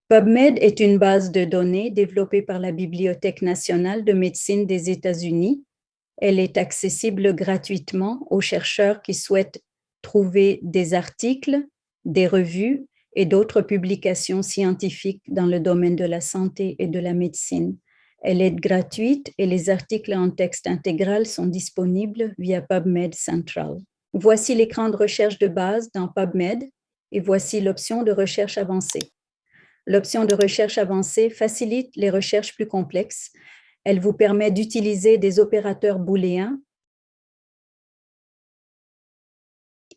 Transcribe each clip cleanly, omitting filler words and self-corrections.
PubMed est une base de données développée par la Bibliothèque nationale de médecine des États-Unis. Elle est accessible gratuitement aux chercheurs qui souhaitent trouver des articles, des revues et d'autres publications scientifiques dans le domaine de la santé et de la médecine. Elle est gratuite et les articles en texte intégral sont disponibles via PubMed Central. Voici l'écran de recherche de base dans PubMed et voici l'option de recherche avancée. L'option de recherche avancée facilite les recherches plus complexes. Elle vous permet d'utiliser des opérateurs booléens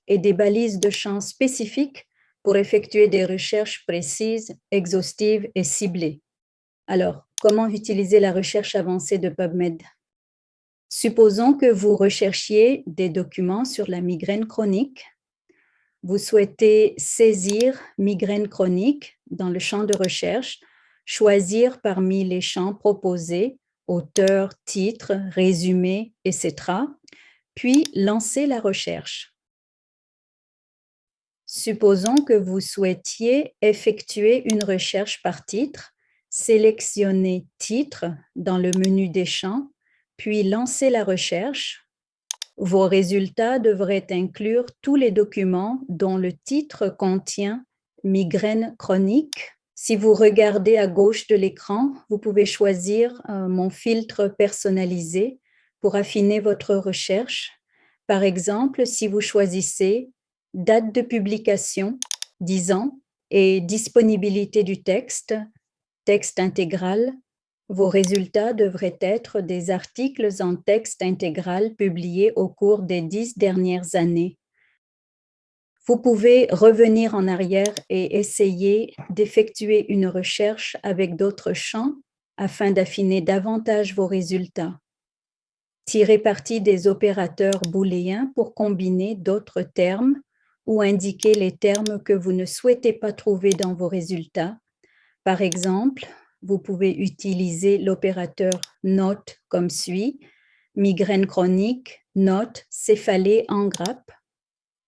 et des balises de champs spécifiques pour effectuer des recherches précises, exhaustives et ciblées. Alors, comment utiliser la recherche avancée de PubMed? Supposons que vous recherchiez des documents sur la migraine chronique. Vous souhaitez saisir migraine chronique dans le champ de recherche, choisir parmi les champs proposés, auteur, titre, résumé, etc., puis lancer la recherche. Supposons que vous souhaitiez effectuer une recherche par titre, sélectionnez titre dans le menu des champs, puis lancer la recherche. Vos résultats devraient inclure tous les documents dont le titre contient migraine chronique. Si vous regardez à gauche de l'écran, vous pouvez choisir mon filtre personnalisé pour affiner votre recherche. Par exemple, si vous choisissez date de publication, 10 ans, et disponibilité du texte, texte intégral, vos résultats devraient être des articles en texte intégral publiés au cours des 10 dernières années. Vous pouvez revenir en arrière et essayer d'effectuer une recherche avec d'autres champs afin d'affiner davantage vos résultats. Tirez parti des opérateurs booléens pour combiner d'autres termes ou indiquer les termes que vous ne souhaitez pas trouver dans vos résultats. Par exemple, vous pouvez utiliser l'opérateur note comme suit, migraine chronique, note, céphalée en grappe.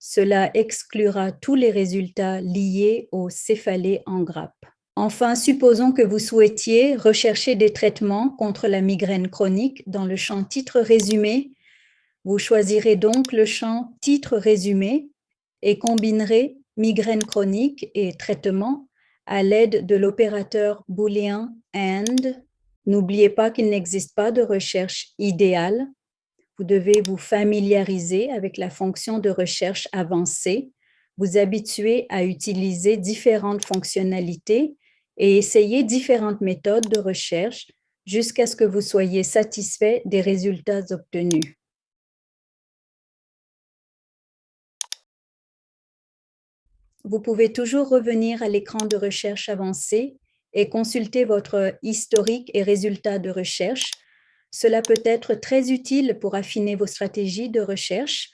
Cela exclura tous les résultats liés aux céphalées en grappe. Enfin, supposons que vous souhaitiez rechercher des traitements contre la migraine chronique dans le champ titre résumé. Vous choisirez donc le champ titre résumé et combinerez migraine chronique et traitement à l'aide de l'opérateur booléen AND. N'oubliez pas qu'il n'existe pas de recherche idéale. Vous devez vous familiariser avec la fonction de recherche avancée, vous habituer à utiliser différentes fonctionnalités et essayer différentes méthodes de recherche jusqu'à ce que vous soyez satisfait des résultats obtenus. Vous pouvez toujours revenir à l'écran de recherche avancée et consulter votre historique et résultats de recherche. Cela peut être très utile pour affiner vos stratégies de recherche.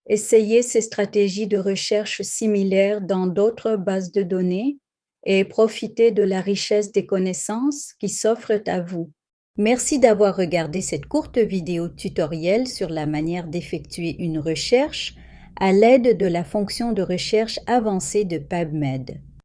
Essayez ces stratégies de recherche similaires dans d'autres bases de données et profitez de la richesse des connaissances qui s'offrent à vous. Merci d'avoir regardé cette courte vidéo tutoriel sur la manière d'effectuer une recherche à l'aide de la fonction de recherche avancée de PubMed.